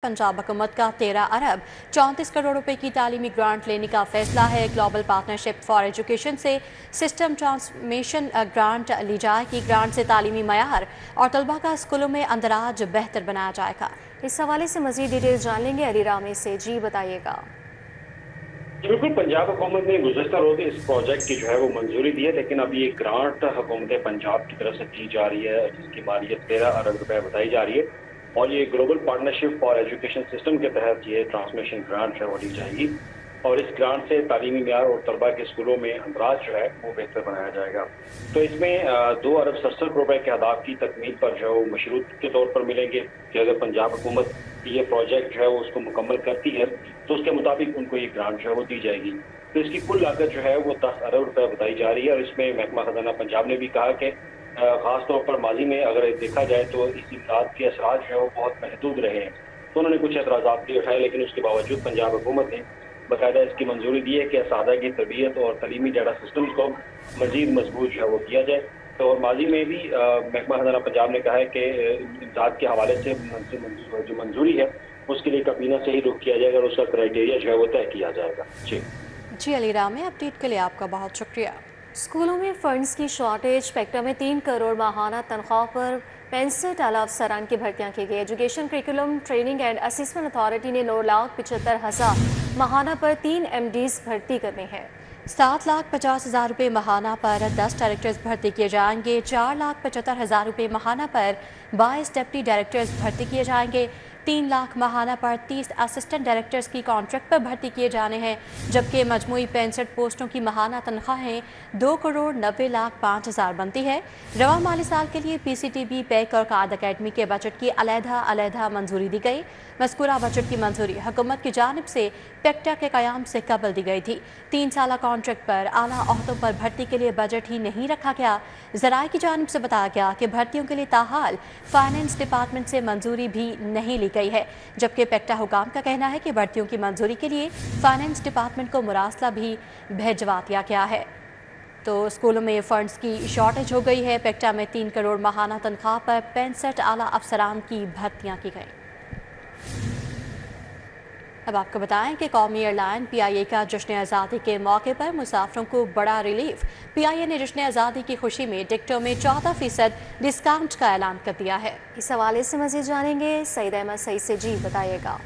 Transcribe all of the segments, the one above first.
पंजाब हुकूमत का 13 अरब 34 करोड़ रुपए की तालीमी ग्रांट लेने का फैसला है। ग्लोबल पार्टनरशिप फॉर एजुकेशन से सिस्टम ट्रांसफॉर्मेशन ग्रांट ली जाएगी। ग्रांट से तालीमी मयार और तलबा का स्कूलों में अंदराज बेहतर बनाया जाएगा। इस हवाले से मजीद डिटेल्स जान लेंगे अली रामे से। जी बताइएगा। बिल्कुल, पंजाब हुकूमत ने गुज़श्ता रोज़ इस प्रोजेक्ट की जो है वो मंजूरी दी है, लेकिन अब ये ग्रांट हुकूमत पंजाब की तरफ से दी जा रही है, जिसकी मालियत 13 अरब रुपए बताई जा रही है। और ये global partnership for education system के तहत ये ट्रांसमिशन ग्रांट है वो दी जाएगी। और इस ग्रांट से तालीमी मयार और तलबा के स्कूलों में अंदराज जो है वो बेहतर बनाया जाएगा। तो इसमें 2 अरब 67 रुपए के अहदाफ की तकमील पर जो है वो मशरूत के तौर पर मिलेंगे कि अगर पंजाब हुकूमत ये प्रोजेक्ट जो है वो उसको मुकम्मल करती है तो उसके मुताबिक उनको ये ग्रांट जो है वो दी जाएगी। तो इसकी कुल लागत जो है वो 10 अरब रुपए बताई जा रही है। और इसमें महकमा खजाना पंजाब ने भी कहा कि खास तौर पर माजी में अगर देखा जाए तो इस इमदाद के असरात जो है वो बहुत महदूद रहे हैं। तो उन्होंने कुछ एतराज़ात भी उठाए, लेकिन उसके बावजूद पंजाब हुकूमत ने बाकायदा इसकी मंजूरी दी है कि सादा की तरबियत और तलीमी डाटा सिस्टम को मजीद मजबूत जो है वो किया जाए। तो और माजी में भी महकमा खजाना पंजाब ने कहा है कि इमदाद के हवाले से जो मंजूरी है उसके लिए काबीना से ही रुख किया जाएगा और उसका क्राइटेरिया जो है वो तय किया जाएगा। जी अली रामे, अपडेट के लिए आपका बहुत शुक्रिया। स्कूलों में फंड्स की शॉर्टेज। पेक्टा में 3 करोड़ माहाना तनख्वाह पर 65 आला अफसरान की भर्तियां की गई। Education curriculum training and assistant authority ने 9,75,000 माहाना पर 3 MDs भर्ती करने हैं। 7,50,000 रुपये माहाना पर 10 डायरेक्टर्स भर्ती किए जाएंगे। 4,75,000 रुपये माहाना पर 22 डिप्टी डायरेक्टर्स भर्ती किए जाएंगे। 3 लाख माहाना पर 30 असिस्टेंट डायरेक्टर्स की कॉन्ट्रैक्ट पर भर्ती किए जाने हैं, जबकि मजमूई 65 पोस्टों की माहाना तनख्वाहें 2,90,05,000 बनती है। रवा माली साल के लिए PCTB, पैक और काद अकेडमी के बजट की अलहदा मंजूरी दी गई। मज़कूरा बजट की मंजूरी हुकूमत की जानिब से पेक्टा के क़याम से कबल दी गई थी। 3 साला कॉन्ट्रैक्ट पर आला ओहदों पर भर्ती के लिए बजट ही नहीं रखा गया। ज़राए की जानिब से बताया गया कि भर्तियों के लिए ताहाल फाइनेंस डिपार्टमेंट से मंजूरी भी नहीं ली गई है, जबकि पेक्टा हुकाम का कहना है कि भर्तियों की मंजूरी के लिए फाइनेंस डिपार्टमेंट को मुरासला भी भेजवा दिया गया है। तो स्कूलों में फंड्स की शॉर्टेज हो गई है। पेक्टा में 3 करोड़ माहाना तनख्वाह पर 65 आला अफसरान की भर्तियां की गई। अब आपको बताएं कि कौमी एयरलाइन PIA का जश्न आज़ादी के मौके पर मुसाफिरों को बड़ा रिलीफ। PIA ने जश्न आज़ादी की खुशी में टिकटों में 14% डिस्काउंट का ऐलान कर दिया है। इस हवाले से मज़ीद जानेंगे सईद अहमद सईद से। जी बताइएगा।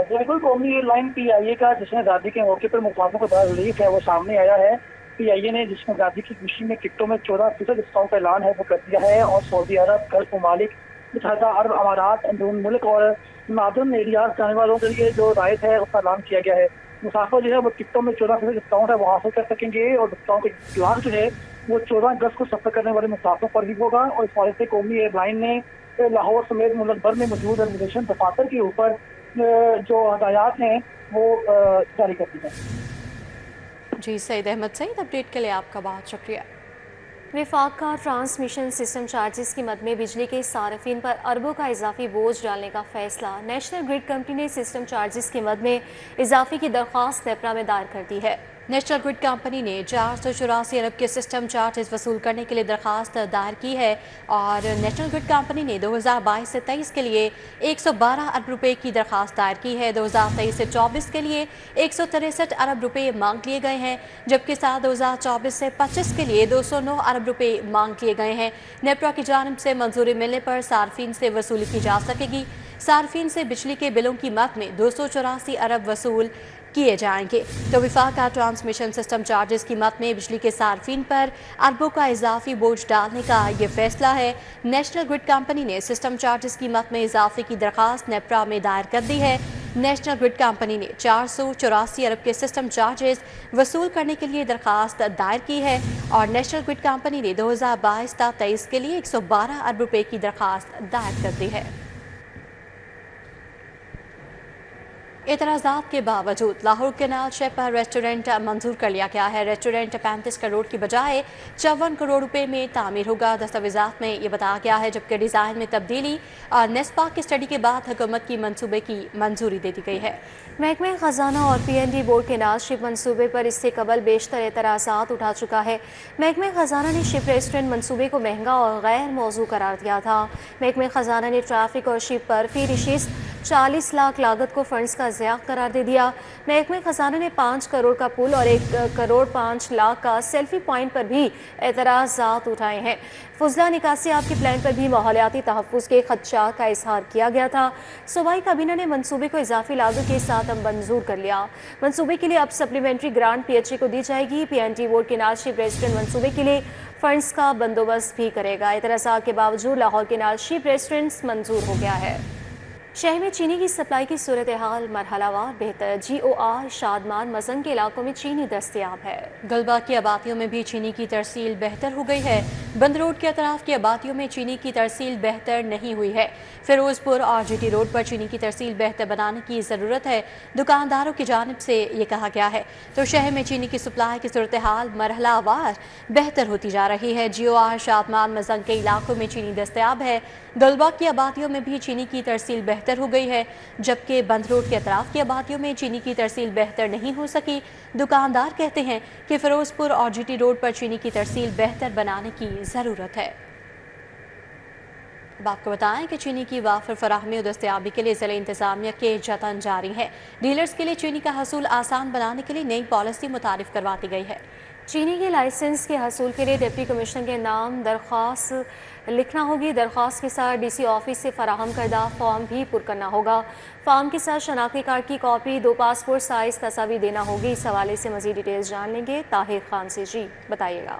बिल्कुल, कौमी एयरलाइन PIA का जश्न आज़ादी के मौके पर मुसाफिरों को बड़ा रिलीफ है वो सामने आया है। PIA ने जश्न आज़ादी की खुशी में टिकटों में 14% डिस्काउंट का ऐलान है वो कर दिया है। और सऊदी अरब, गल्फ ममालिक, मुत्तहदा अरब अमारात, अंदरून मुल्क और नादन एरियाज जाने वालों के लिए जो रायत है उसका ऐलान किया गया है। मुसाफिर जो है वो टिकटों में 14% डिस्काउंट है वो हासिल कर सकेंगे। और डिस्काउंट का इतलाक जो है वो 14 अगस्त को सफर करने वाले मुसाफिरों पर ही होगा। और इस वजह से कौमी एयरलाइन ने लाहौर समेत मुल्क भर में मौजूद एविएशन दफातर के ऊपर जो हदायत हैं वो जारी कर दी है। जी सईद अहमद सईद, अपडेट के लिए आपका बहुत शुक्रिया। विफाक का ट्रांसमिशन सिस्टम चार्जेस की मद में बिजली के सार्फिन पर अरबों का इजाफी बोझ डालने का फैसला। नेशनल ग्रिड कंपनी ने सिस्टम चार्जेस की मद में इजाफे की दरख्वास्त नेपरा में दायर कर दी है। नेशनल ग्रिड कंपनी ने 484 अरब के सिस्टम चार्जेस वसूल करने के लिए दरख्वास्त दायर की है। और नेशनल ग्रिड कंपनी ने 2022 से 23 के लिए 112 अरब रुपए की दरख्वास्त दायर की है। 2023 से 24 के लिए 163 अरब रुपए मांग लिए गए हैं, जबकि साल 2024 से 25 के लिए 209 अरब रुपए मांग लिए गए हैं। नेपरा की जानिब से मंजूरी मिलने पर सार्फिन से वसूली की जा सकेगी। सार्फिन से बिजली के बिलों की मद में 284 अरब वसूल किए जाएंगे। तो विफाक का ट्रांसमिशन सिस्टम चार्जेस की मद में बिजली के सार्फिन पर अरबों का इजाफी बोझ डालने का ये फैसला है। नेशनल ग्रिड कंपनी ने सिस्टम चार्जेस की मद में इजाफे की दरख्वास्त नेपरा में दायर कर दी है। नेशनल ग्रिड कंपनी ने 484 अरब के सिस्टम चार्जेस वसूल करने के लिए दरख्वास्त दायर की है। और नेशनल ग्रिड कंपनी ने 2022-23 के लिए 112 अरब रुपए की दरख्वास्त दायर कर दी है। एतराज़ात के बावजूद लाहौर केनाल शेप पर रेस्टोरेंट मंजूर कर लिया गया है। रेस्टोरेंट 35 करोड़ की बजाय 54 करोड़ रुपए में तामीर होगा, दस्तावेजात में ये बताया गया है। जबकि डिज़ाइन में तब्दीली और नेस्पा की स्टडी के बाद हुकूमत की मंसूबे की मंजूरी दे दी गई है। महकमा खजाना और PND बोर्ड के नाज शिप मंसूबे पर इससे कबल बेशतर एतराज़ात उठा चुका है। महकमा खजाना ने शिप रेस्टोरेंट मंसूबे को महंगा और गैर मौजू करार दिया था। महकमा खजाना ने ट्रैफिक और शिप पर फी रिशिस्त 40 लाख लागत को फंड्स का ज़िया करार दे दिया। महकमे खजाना ने 5 करोड़ का पुल और 1 करोड़ 5 लाख का सेल्फी पॉइंट पर भी एतराज़ात उठाए हैं। फुजला निकासी आपके प्लान पर भी माहौलियाती तहफ़्फ़ुज़ के खदशात का इजहार किया गया था। सूबाई काबीना ने मंसूबे को इजाफी लागत के साथ अब मंजूर कर लिया। मंसूबे के लिए अब सप्लीमेंट्री ग्रांट PHA को दी जाएगी। PNT बोर्ड के नाज़ रेजिडेंट मंसूबे के लिए फंड्स का बंदोबस्त भी करेगा। एतराज़ात के बावजूद लाहौर के नाज़ रेजिडेंट्स मंजूर हो गया है। शहर में चीनी की सप्लाई की सूरत हाल मरहलावार बेहतर। GOR शादमान मजंग के इलाकों में चीनी दस्तयाब है। गलबा की आबादियों में भी चीनी की तरसील बेहतर हो गई है। बंद रोड के अतराफ की आबादियों में चीनी की तरसील बेहतर नहीं हुई है। फिरोजपुर और GT रोड पर चीनी की तरसील बेहतर बनाने की ज़रूरत है, दुकानदारों की जानिब से ये कहा गया है। तो शहर में चीनी की सप्लाई की सूरत हाल मरहलावार बेहतर होती जा रही है। GOR शादमान मजंग के इलाकों में चीनी दस्तयाब है। गलबा की आबादियों में भी चीनी की तरसील बेहतर हो गई है, जबकि बंद रोड के अतराफ की आबादियों में चीनी की तरसील बेहतर नहीं हो सकी। दुकानदार कहते हैं कि फिरोजपुर और GT रोड पर चीनी की तरसील बेहतर बनाने की ज़रूरत है। अब आपको बताएं कि चीनी की वाफर फराहमी और दस्तयाबी के लिए ज़िला इंतज़ामिया के जतन जारी है। डीलर्स के लिए चीनी का हसूल आसान बनाने के लिए नई पॉलिसी मुतारिफ करवाती गई है। चीनी के लाइसेंस के हसूल के लिए डिप्टी कमिश्नर के नाम दरख्वास्त लिखना होगी। दरख्वास्त के साथ DC ऑफिस से फराहम करदा फॉर्म भी पुर करना होगा। फॉर्म के साथ शनाख्ती कार्ड की कॉपी, 2 पासपोर्ट साइज तस्वीर देना होगी। इस हवाले से मज़ीद डिटेल्स जान लेंगे ताहिर खान से। जी बताइएगा।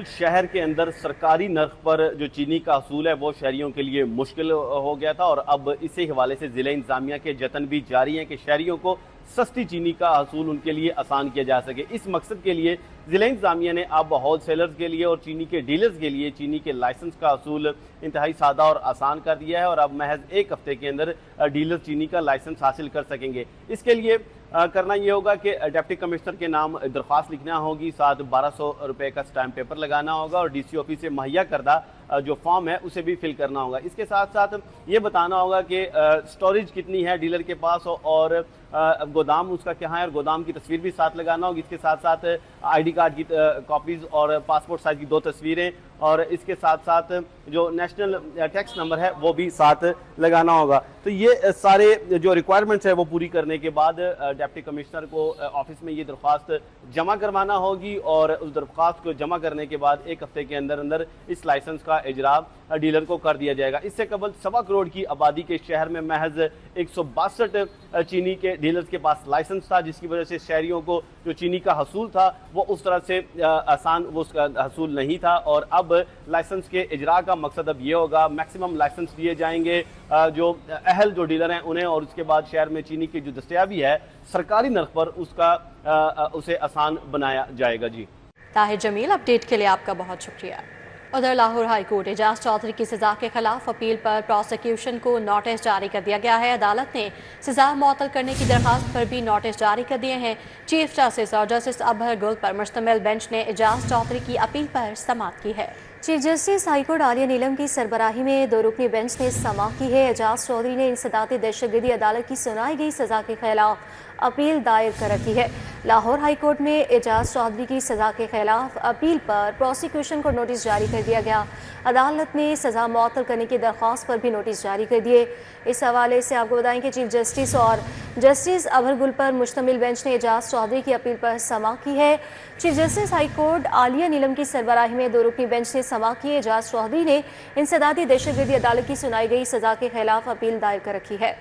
शहर के अंदर सरकारी नर्ख पर जो चीनी का हसूल है वो शहरियों के लिए मुश्किल हो गया था, और अब इसी हवाले से ज़िला इंतज़ामिया के जतन भी जारी हैं कि शहरियों को सस्ती चीनी का हसूल उनके लिए आसान किया जा सके। इस मकसद के लिए ज़िला इंतज़ामिया ने अब होल सेलर्स के लिए और चीनी के डीलर्स के लिए चीनी के लाइसेंस का हसूल इंतहाई सादा और आसान कर दिया है, और अब महज 1 हफ्ते के अंदर डीलर चीनी का लाइसेंस हासिल कर सकेंगे। इसके लिए करना ये होगा कि डिप्टी कमिश्नर के नाम दरख्वास्त लिखना होगी, साथ 1200 रुपये का स्टैम्प पेपर लगाना होगा, और DC ऑफिस से मुहैया करदा जो फॉर्म है उसे भी फिल करना होगा। इसके साथ साथ ये बताना होगा कि स्टोरेज कितनी है डीलर के पास, और गोदाम उसका क्या है, और गोदाम की तस्वीर भी साथ लगाना होगी। इसके साथ साथ ID कार्ड की कॉपीज़ और पासपोर्ट साइज की 2 तस्वीरें, और इसके साथ साथ जो नेशनल टैक्स नंबर है वो भी साथ लगाना होगा। तो ये सारे जो रिक्वायरमेंट्स है वो पूरी करने के बाद डिप्टी कमिश्नर को ऑफिस में ये दरख्वास्त जमा करवाना होगी, और उस दरख्वास्त को जमा करने के बाद 1 हफ्ते के अंदर अंदर इस लाइसेंस का इजरा डीलर को कर दिया जाएगा। इससे कबल 1.25 करोड़ की आबादी के शहर में महज 162 चीनी के डीलर्स के पास लाइसेंस था, जिसकी वजह से शहरियों को जो चीनी का हसूल था वो उस तरह से आसान वो उसका हसूल नहीं था। और अब लाइसेंस के इजरा का मकसद अब ये होगा, मैक्सिमम लाइसेंस दिए जाएंगे जो अहल जो डीलर हैं उन्हें, और उसके बाद शहर में चीनी की जो दस्तयाबी है सरकारी नर्ख पर उसे आसान बनाया जाएगा। जी ताहिर जमील, अपडेट के लिए आपका बहुत शुक्रिया। उधर लाहौर हाई कोर्ट एजाज चौधरी की सजा के खिलाफ अपील पर प्रोसिक्यूशन को नोटिस जारी कर दिया गया है। अदालत ने सजा मुअत्तल करने की दरखास्त पर भी नोटिस जारी कर दिए हैं। चीफ जस्टिस और जस्टिस अबहर गुल पर मुश्तमिल बेंच ने एजाज चौधरी की अपील पर समाअत की है। Chief justice high court Alia Neelam की सरबराही में 2 रुकनी बेंच ने समाअत की है। एजाज चौधरी ने इंसदाद दहशतगर्दी अदालत की सुनाई गई सजा के खिलाफ अपील दायर कर रखी है। लाहौर हाई कोर्ट में एजाज चौधरी की सजा के खिलाफ अपील पर प्रोसिक्यूशन को नोटिस जारी कर दिया गया। अदालत ने सजा मुअत्तल करने की दरख्वास्त पर भी नोटिस जारी कर दिए। इस हवाले से आपको बताएं कि चीफ जस्टिस और जस्टिस अबहर गुल पर मुश्तमिल बेंच ने एजाज चौधरी की अपील पर समाअत की है। Chief justice high court Aaliya Neelam की सरबराही में 2 रुकनी बेंच ने समाअत की। एजाज चौधरी ने इंसदादी दहशतगर्दी अदालत की सुनाई गई सजा के खिलाफ अपील दायर कर रखी है।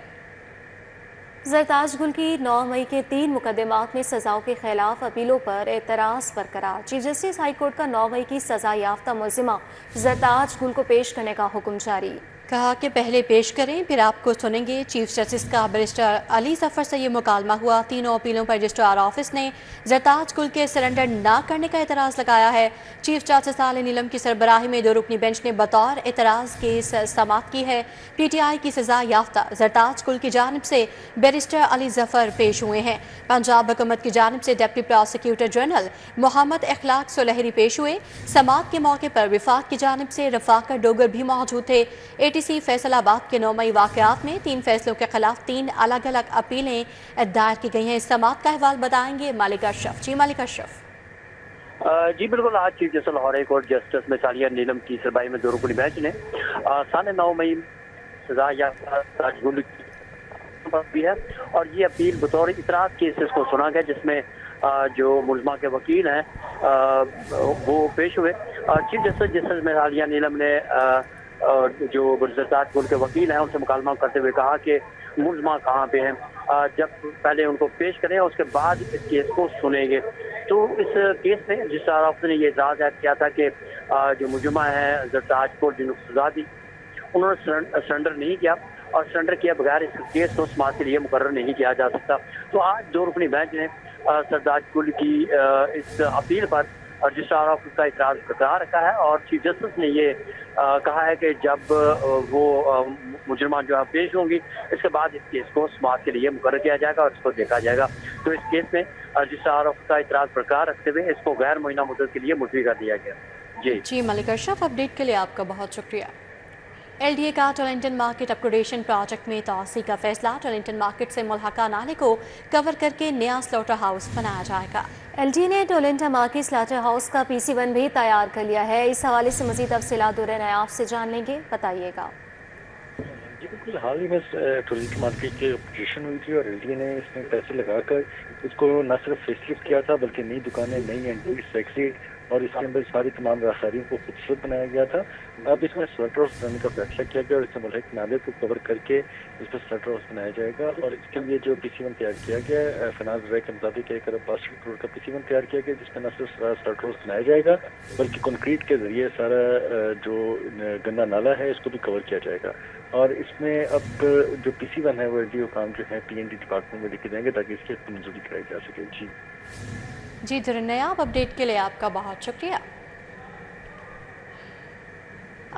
जरताज गुल की 9 मई के 3 मुकदमात में सजाओं के खिलाफ अपीलों पर एतराज़ बरकरार। चीफ जस्टिस हाई कोर्ट का 9 मई की सजा याफ्ता मुलजिमा जरताज गुल को पेश करने का हुक्म जारी। कहा कि पहले पेश करें फिर आपको सुनेंगे। चीफ जस्टिस का बैरिस्टर अली जफर से ये मुकालमा हुआ। तीनों अपीलों पर रजिस्ट्रार ऑफिस ने जरताज गुल के सरेंडर न करने का एतराज़ लगाया है। चीफ जस्टिस आलिया नीलम की सरबराही में 2 रुकनी बेंच ने बतौर एतराज़ केस समाअत की है। PTI की सजा याफ्ता जरताज गुल की जानिब से बैरिस्टर अली जफर पेश हुए हैं। पंजाब हुकूमत की जानिब से डिप्टी प्रोसिक्यूटर जनरल मोहम्मद इखलाक सुलहरी पेश हुए। समाअत के मौके पर विफाक की जानिब से रफाकर डोगर भी मौजूद थे। ATC फैसलाबाद के 9 मई वाक़यात में 3 फैसलों के खिलाफ 3 अलग अलग अपीलें दायर की गई हैं। इस समाअत का अहवाल बताएंगे मालिक अशरफ। जी मालिक अशरफ। जी बिल्कुल, आज chief justice Lahore high court justice miss Aaliya Neelam की सरबराही में 2 रुकनी बेंच ने सन 9 मई سزا یا سرتاج گل بھی ہے، اور یہ اپیل بطور اطراف کیسز کو سنا گیا، جس میں جو ملزمہ کے وکیل ہیں وہ پیش ہوئے۔ چیف جسٹس میگھالیہ نیلم نے جو سرتاج گل کے وکیل ہیں ان سے مکالمہ کرتے ہوئے کہا کہ ملزمہ کہاں پہ ہیں، جب پہلے ان کو پیش کریں اس کے بعد اس کیس کو سنیں گے۔ تو اس کیس میں جس عدالت نے یہ اعتراض عائد کیا تھا کہ جو ملزمہ ہے سرتاج گل جن کو سزا دی انہوں نے سرنڈر نہیں کیا، اور سرنڈر کیا بغیر اس کیس کو سماعت کے لیے مقرر نہیں کیا جا سکتا۔ تو آج 2 رکنی بینچ نے سرتاج گل کی اس اپیل پر رجسٹر آف کا اعتراض برقرار رکھا ہے، اور چیف جسٹس نے یہ کہا ہے کہ جب وہ مجرمان جو ہے پیش ہوں گی اس کے بعد اس کیس کو سماعت کے لیے مقرر کیا جائے گا اور اس کو دیکھا جائے گا۔ تو اس کیس میں رجسٹر آف کا اعتراض برقرار رکھتے ہوئے اس کو غیر معینہ مدت کے لیے ملتوی کر دیا گیا۔ جی ملک اشرف، اپڈیٹ کے لیے آپ کا بہت شکریہ۔ LDA کا ٹورنٹن مارکیٹ اپگریڈیشن پروجیکٹ میں توسیع کا فیصلہ، ٹورنٹن مارکیٹ سے ملحقہ نالے کو کور کر کے نیا سلوٹر ہاؤس بنایا جائے گا۔ LDA نے ٹورنٹن مارکیٹ سلاٹر ہاؤس کا PC1 بھی تیار کر لیا ہے۔ اس حوالے سے مزید تفصیلات دور نیاب سے جان لیں گے، بتائیے گا۔ جی بالکل، حال ہی میں ٹورنٹن مارکیٹ کی اپگریڈیشن ہوئی تھی اور LDA نے اس میں پیسے لگا کر اس کو نہ صرف فیس لفٹ کیا تھا بلکہ نئی دکانیں، نئی اینٹریز، ایگزٹ اور اس کے اندر ساری تمام راہداریوں کو خوبصورت بنایا گیا تھا۔ اب اس میں سلٹر ہاؤس بنانے کا فیصلہ کیا گیا اور اس میں ملحق نالے کو کور کر کے اس پر سلٹر ہاؤس بنایا جائے گا، اور اس کے لیے جو PC1 تیار کیا گیا ہے فنانس رائے کے مطابق 1 ارب 62 کروڑ کا PC1 تیار کیا گیا، جس میں نہ صرف سلٹر ہاؤس بنایا جائے گا بلکہ کنکریٹ کے ذریعے سارا جو گندا نالا ہے اس کو بھی کور کیا جائے گا۔ اور اس میں اب جو PC1 ہے وہ LDO کام جو ہے PND ڈپارٹمنٹ میں لے کے جائیں گے تاکہ اس کی منظوری کرائی جا سکے۔ جی درنیاب، اپڈیٹ کے لیے آپ کا بہت شکریہ۔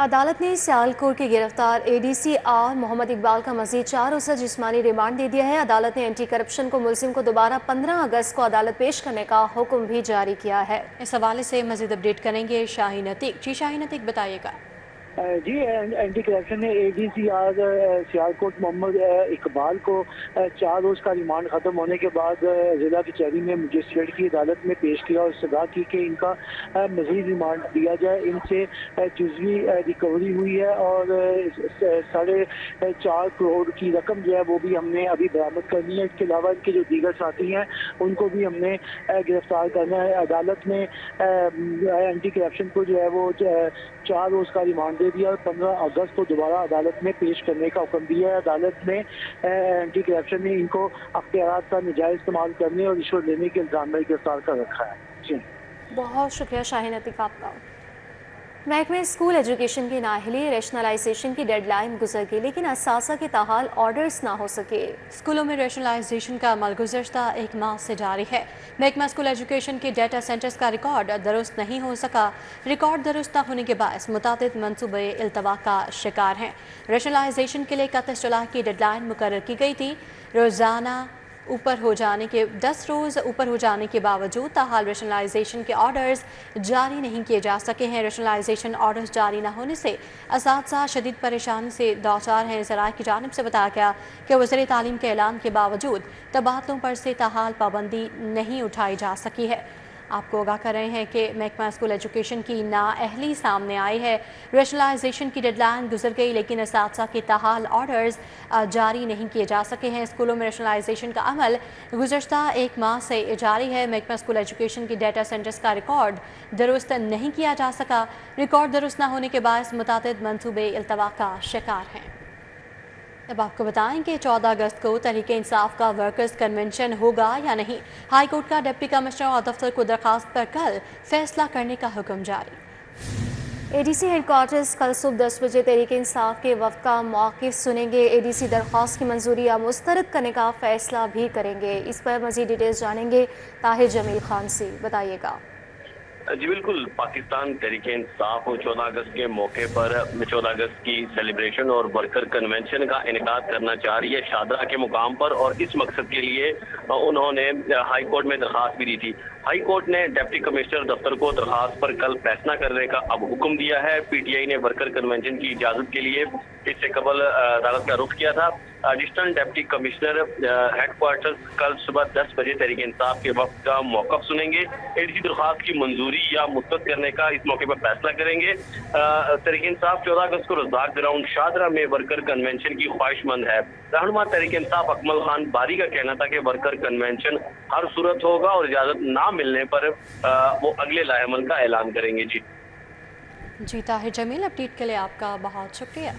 عدالت نے سیالکوٹ کے گرفتار ADC آر محمد اقبال کا مزید 4 روزہ جسمانی ریمانڈ دے دیا ہے۔ عدالت نے اینٹی کرپشن کو ملزم کو دوبارہ 15 اگست کو عدالت پیش کرنے کا حکم بھی جاری کیا ہے۔ اس حوالے سے مزید اپڈیٹ کریں گے شاہین عتیق۔ جی شاہین عتیق، بتائیے گا۔ جی اینٹی کرپشن نے ADC آر سیالکوٹ محمد اقبال کو 4 روز کا ریمانڈ ختم ہونے کے بعد ضلع کچہری میں مجسٹریٹ کی عدالت میں پیش کیا اور استدعا کی کہ ان کا مزید ریمانڈ دیا جائے۔ ان سے جزوی ریکوری ہوئی ہے اور 4.5 کروڑ کی رقم جو ہے وہ بھی ہم نے ابھی برآمد کرنی ہے۔ اس کے علاوہ ان کے جو دیگر ساتھی ہیں ان کو بھی ہم نے گرفتار کرنا ہے۔ عدالت نے اینٹی کرپشن کو جو ہے وہ 4 روز کا ریمانڈ دے دیا اور 15 اگست کو دوبارہ عدالت میں پیش کرنے کا حکم دیا ہے۔ عدالت نے اینٹی کرپشن نے ان کو اختیارات کا ناجائز استعمال کرنے اور رشوت لینے کے الزام میں گرفتار کر رکھا ہے۔ جی بہت شکریہ شاہین عتیق آپ کا۔ محکمہ اسکول ایجوکیشن کی نااہلی ریشنلائزیشن کی ڈیڈ لائن گزر گئی لیکن اساتذہ کے تاحال آرڈرز نہ ہو سکے۔ اسکولوں میں ریشنلائزیشن کا عمل گزشتہ 1 ماہ سے جاری ہے۔ محکمہ اسکول ایجوکیشن کے ڈیٹا سینٹرز کا ریکارڈ درست نہیں ہو سکا۔ ریکارڈ درست نہ ہونے کے باعث متعدد منصوبے التوا کا شکار ہیں۔ ریشنلائزیشن کے لیے 31 جولائی کی ڈیڈ لائن مقرر کی گئی تھی۔ 10 روز اوپر ہو جانے کے باوجود تاحال ریشنلائزیشن کے آرڈرز جاری نہیں کیے جا سکے ہیں۔ ریشنلائزیشن آرڈرز جاری نہ ہونے سے اساتذہ شدید پریشانی سے دوچار ہیں۔ ذرائع کی جانب سے بتایا گیا کہ وزیر تعلیم کے اعلان کے باوجود تبادلوں پر سے تاحال پابندی نہیں اٹھائی جا سکی ہے۔ آپ کو آگاہ کر رہے ہیں کہ محکمہ اسکول ایجوکیشن کی نااہلی سامنے آئی ہے۔ ریشنلائزیشن کی ڈیڈ لائن گزر گئی لیکن اساتذہ کے تاحال آرڈرز جاری نہیں کیے جا سکے ہیں۔ اسکولوں میں ریشنلائزیشن کا عمل گزشتہ 1 ماہ سے جاری ہے۔ محکمہ اسکول ایجوکیشن کی ڈیٹا سینٹرز کا ریکارڈ درست نہیں کیا جا سکا۔ ریکارڈ درست نہ ہونے کے باعث متعدد منصوبے التوا کا شکار ہیں۔ اب آپ کو بتائیں کہ 14 اگست کو تحریک انصاف کا ورکرز کنونشن ہوگا یا نہیں۔ ہائی کورٹ کا ڈپٹی کمشنر اور دفتر کو درخواست پر کل فیصلہ کرنے کا حکم جاری۔ ADC ہیڈ کوارٹرز کل صبح 10 بجے تحریک انصاف کے وفد کا موقف سنیں گے۔ ADC درخواست کی منظوری یا مسترد کرنے کا فیصلہ بھی کریں گے۔ اس پر مزید ڈیٹیلز جانیں گے طاہر جمیل خان سے، بتائیے گا۔ جی بالکل، پاکستان تحریک انصاف 14 اگست کے موقع پر 14 اگست کی سیلیبریشن اور ورکر کنونشن کا انعقاد کرنا چاہ رہی ہے شاہدرہ کے مقام پر، اور اس مقصد کے لیے انہوں نے ہائی کورٹ میں درخواست بھی دی تھی۔ ہائی کورٹ نے ڈپٹی کمشنر دفتر کو درخواست پر کل فیصلہ کرنے کا اب حکم دیا ہے۔ PTI نے ورکر کنونشن کی اجازت کے لیے اس سے قبل عدالت کا رخ کیا تھا۔ एडिशनल डिप्टी कमिश्नर हेडक्वार्टर्स कल सुबह 10 बजे तहरीक इंसाफ के वक्त का मौक़िफ़ सुनेंगे। एडीसी दरख्वास्त की मंजूरी या मुस्तरद करने का इस मौके पर फैसला करेंगे। तहरीक इंसाफ 14 अगस्त को रज़ाक ग्राउंड शादरा में वर्कर कन्वेंशन की ख्वाहिशमंद है। रहनुमा तहरीक इंसाफ अकमल खान बारी का कहना था कि वर्कर कन्वेंशन हर सूरत होगा और इजाज़त ना मिलने पर वो अगले लाहेमल का ऐलान करेंगे। जी ताहिर जमील, अपडेट के लिए आपका बहुत शुक्रिया।